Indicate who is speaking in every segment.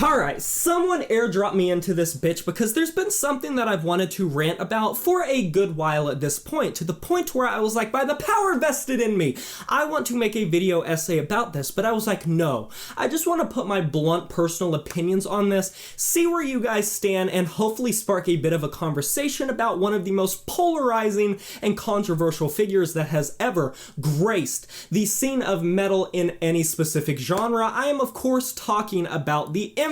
Speaker 1: Alright, someone airdropped me into this bitch because there's been something that I've wanted to rant about for a good while at this point, to the point where I was like, by the power vested in me, I want to make a video essay about this, but I was like, no. I just want to put my blunt personal opinions on this, see where you guys stand, and hopefully spark a bit of a conversation about one of the most polarizing and controversial figures that has ever graced the scene of metal in any specific genre. I am, of course, talking about the infamous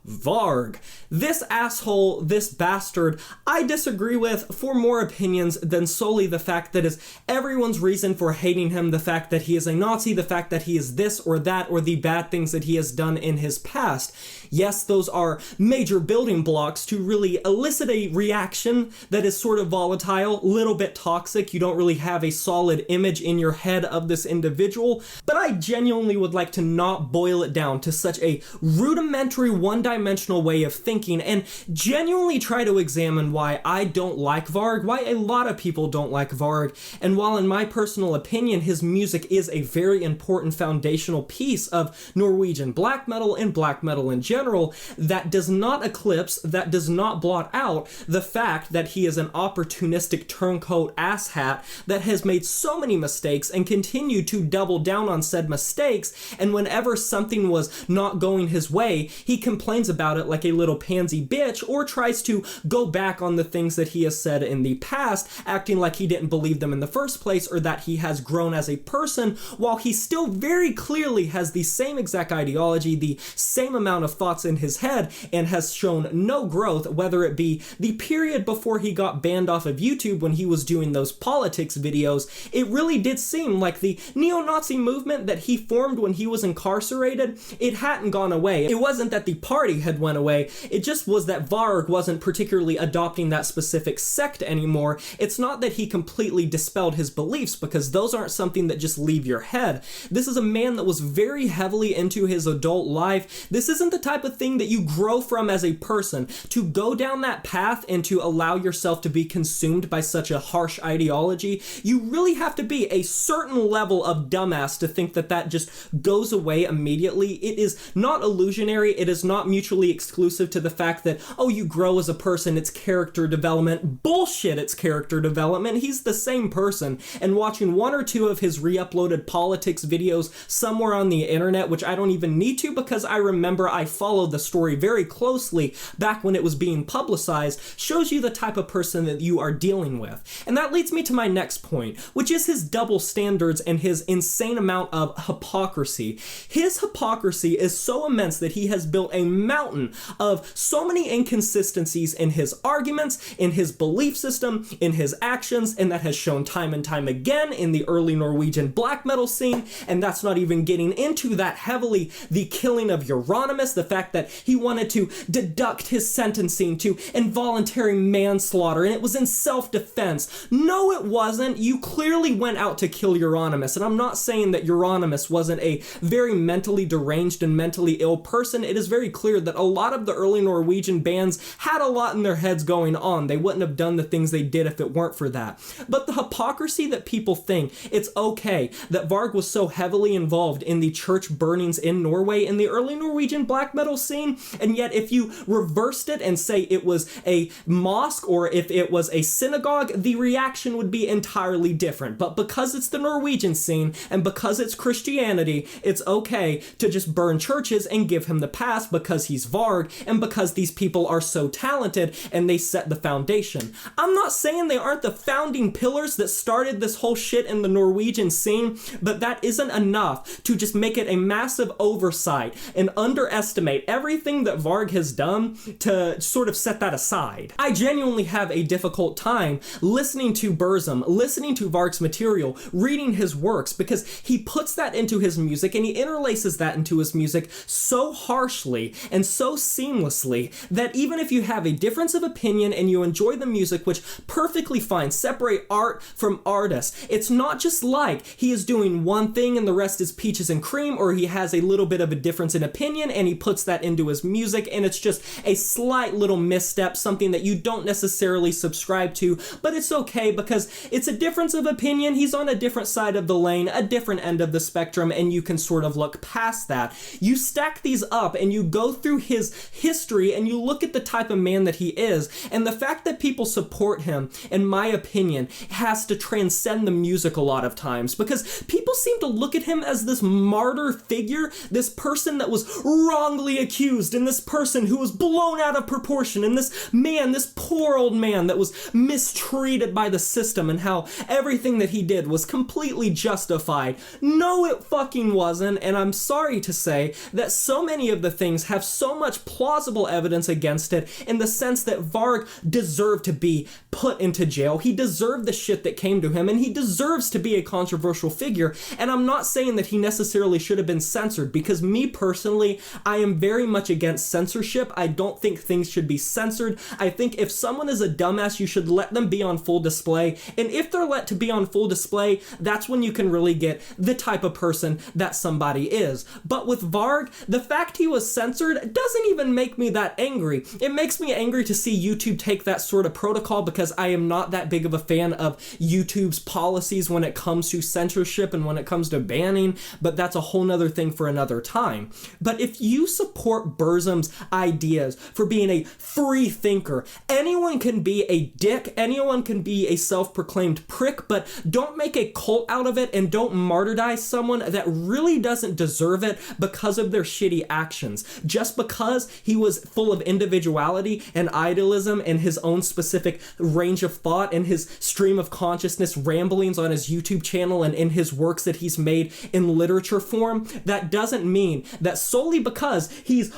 Speaker 1: Varg. This asshole, this bastard, I disagree with for more opinions than solely the fact that is everyone's reason for hating him, the fact that he is a Nazi, the fact that he is this or that, or the bad things that he has done in his past. Yes, those are major building blocks to really elicit a reaction that is sort of volatile, little bit toxic. You don't really have a solid image in your head of this individual, but I genuinely would like to not boil it down to such a rudimentary one-dimensional way of thinking and genuinely try to examine why I don't like Varg, why a lot of people don't like Varg, and while in my personal opinion his music is a very important foundational piece of Norwegian black metal and black metal in general, that does not eclipse, that does not blot out the fact that he is an opportunistic turncoat asshat that has made so many mistakes and continued to double down on said mistakes, and whenever something was not going his way, he complains about it like a little pansy bitch, or tries to go back on the things that he has said in the past, acting like he didn't believe them in the first place, or that he has grown as a person, while he still very clearly has the same exact ideology, the same amount of thoughts in his head, and has shown no growth, whether it be the period before he got banned off of YouTube when he was doing those politics videos. It really did seem like the neo-Nazi movement that he formed when he was incarcerated, it hadn't gone away. It wasn't that the party had went away, it just was that Varg wasn't particularly adopting that specific sect anymore. It's not that he completely dispelled his beliefs, because those aren't something that just leave your head. This is a man that was very heavily into his adult life. This isn't the type of thing that you grow from as a person. To go down that path and to allow yourself to be consumed by such a harsh ideology, you really have to be a certain level of dumbass to think that that just goes away immediately. It is not illusionary, it is not mutually exclusive to the fact that, oh, you grow as a person, it's character development. Bullshit, it's character development. He's the same person, and watching one or two of his re-uploaded politics videos somewhere on the internet, which I don't even need to because I remember I followed the story very closely back when it was being publicized, shows you the type of person that you are dealing with. And that leads me to my next point, which is his double standards and his insane amount of hypocrisy. His hypocrisy is so immense that he has built a mountain of so many inconsistencies in his arguments, in his belief system, in his actions, and that has shown time and time again in the early Norwegian black metal scene. And that's not even getting into that heavily the killing of Euronymous, the fact that he wanted to deduct his sentencing to involuntary manslaughter, and it was in self-defense. No, it wasn't. You clearly went out to kill Euronymous, and I'm not saying that Euronymous wasn't a very mentally deranged and mentally ill person. It is very clear that a lot of the early Norwegian bands had a lot in their heads going on. They wouldn't have done the things they did if it weren't for that. But the hypocrisy that people think it's okay that Varg was so heavily involved in the church burnings in Norway in the early Norwegian black metal scene, and yet if you reversed it and say it was a mosque or if it was a synagogue, the reaction would be entirely different. But because it's the Norwegian scene and because it's Christianity, it's okay to just burn churches and give him the pass because he's Varg and because these people are so talented and they set the foundation. I'm not saying they aren't the founding pillars that started this whole shit in the Norwegian scene, but that isn't enough to just make it a massive oversight and underestimate everything that Varg has done to sort of set that aside. I genuinely have a difficult time listening to Burzum, listening to Varg's material, reading his works, because he puts that into his music and he interlaces that into his music so harshly and so seamlessly that even if you have a difference of opinion and you enjoy the music, which perfectly fine, separate art from artist, it's not just like he is doing one thing and the rest is peaches and cream, or he has a little bit of a difference in opinion and he puts that into his music and it's just a slight little misstep, something that you don't necessarily subscribe to, but it's okay because it's a difference of opinion. He's on a different side of the lane, a different end of the spectrum, and you can sort of look past that. You stack these up and you go through his history and you look at the type of man that he is, and the fact that people support him, in my opinion, has to transcend the music a lot of times, because people seem to look at him as this martyr figure, this person that was wrongly accused, and this person who was blown out of proportion, and this man, this poor old man that was mistreated by the system, and how everything that he did was completely justified. No, it fucking wasn't, and I'm sorry to say that so many of the things have so much plausible evidence against it, in the sense that Varg deserved to be put into jail. He deserved the shit that came to him, and he deserves to be a controversial figure. And I'm not saying that he necessarily should have been censored, because me personally, I am very much against censorship. I don't think things should be censored. I think if someone is a dumbass, you should let them be on full display. And if they're let to be on full display, that's when you can really get the type of person that somebody is. But with Varg, the fact he was censored doesn't even make me that angry. It makes me angry to see YouTube take that sort of protocol, because I am not that big of a fan of YouTube's policies when it comes to censorship and when it comes to banning, but that's a whole nother thing for another time. But if you support Burzum's ideas for being a free thinker, anyone can be a dick, anyone can be a self-proclaimed prick, but don't make a cult out of it, and don't martyrize someone that really doesn't deserve it because of their shitty actions. Just because he was full of individuality and idealism and his own specific range of thought and his stream of consciousness ramblings on his YouTube channel and in his works that he's made in literature form, that doesn't mean that solely because he's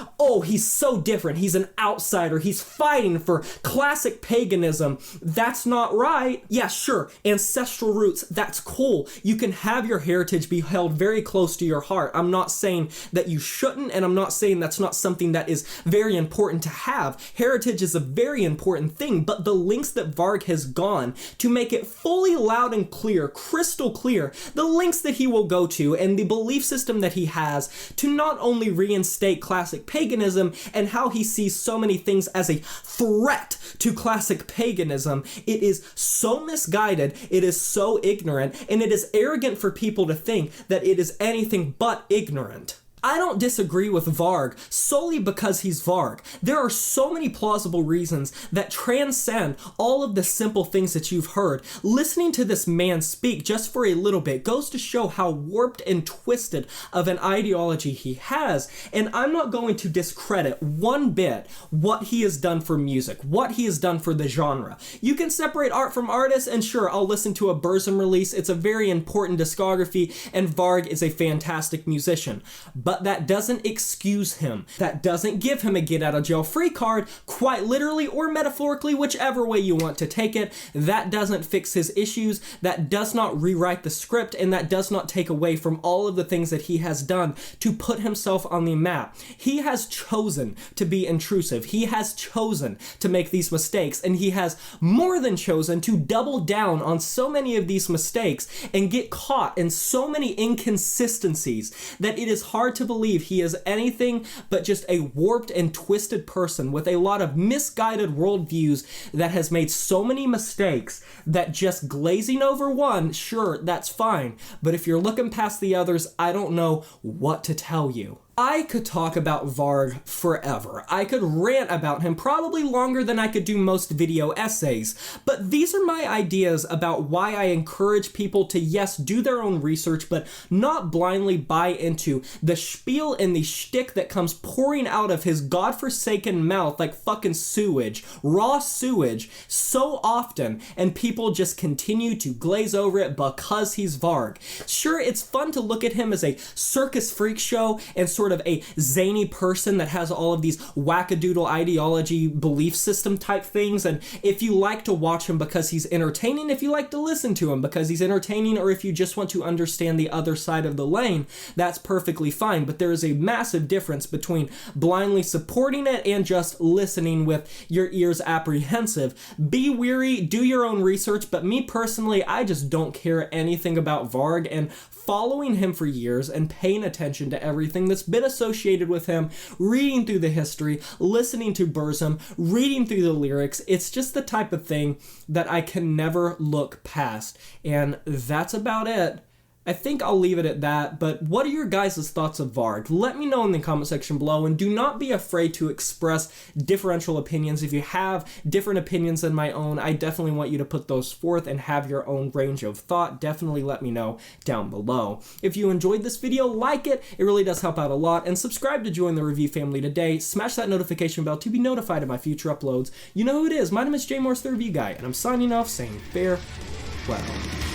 Speaker 1: so different, he's an outsider, he's fighting for classic paganism, that's not right. Yeah, sure, ancestral roots, that's cool. You can have your heritage be held very close to your heart. I'm not saying that you shouldn't, and I'm not saying that's not something that is very important to have. Heritage is a very important thing, but the lengths that Varg has gone to make it fully loud and clear, crystal clear, the lengths that he will go to and the belief system that he has to not only reinstate classic paganism and how he sees so many things as a threat to classic paganism, it is so misguided, it is so ignorant, and it is arrogant for people to think that it is anything but ignorant. I don't disagree with Varg solely because he's Varg. There are so many plausible reasons that transcend all of the simple things that you've heard. Listening to this man speak just for a little bit goes to show how warped and twisted of an ideology he has, and I'm not going to discredit one bit what he has done for music, what he has done for the genre. You can separate art from artists, and sure, I'll listen to a Burzum release. It's a very important discography, and Varg is a fantastic musician. But that doesn't excuse him. That doesn't give him a get out of jail free card, quite literally or metaphorically, whichever way you want to take it. That doesn't fix his issues. That does not rewrite the script, and that does not take away from all of the things that he has done to put himself on the map. He has chosen to be intrusive. He has chosen to make these mistakes, and he has more than chosen to double down on so many of these mistakes and get caught in so many inconsistencies that it is hard to believe he is anything but just a warped and twisted person with a lot of misguided worldviews that has made so many mistakes that just glazing over one, sure, that's fine. But if you're looking past the others, I don't know what to tell you. I could talk about Varg forever. I could rant about him probably longer than I could do most video essays, but these are my ideas about why I encourage people to, yes, do their own research, but not blindly buy into the spiel and the shtick that comes pouring out of his godforsaken mouth like fucking sewage, raw sewage, so often, and people just continue to glaze over it because he's Varg. Sure, it's fun to look at him as a circus freak show and sort of a zany person that has all of these wackadoodle ideology belief system type things, and if you like to watch him because he's entertaining, if you like to listen to him because he's entertaining, or if you just want to understand the other side of the lane, that's perfectly fine. But there is a massive difference between blindly supporting it and just listening with your ears apprehensive. Be weary, do your own research, but me personally, I just don't care anything about Varg, and following him for years and paying attention to everything that's been associated with him, reading through the history, listening to Burzum, reading through the lyrics, it's just the type of thing that I can never look past. And that's about it. I think I'll leave it at that, but what are your guys' thoughts of Varg? Let me know in the comment section below, and do not be afraid to express differential opinions. If you have different opinions than my own, I definitely want you to put those forth and have your own range of thought. Definitely let me know down below. If you enjoyed this video, like it really does help out a lot, and subscribe to join the review family today. Smash that notification bell to be notified of my future uploads. You know who it is, my name is Jay Morse, the Review Guy, and I'm signing off saying farewell.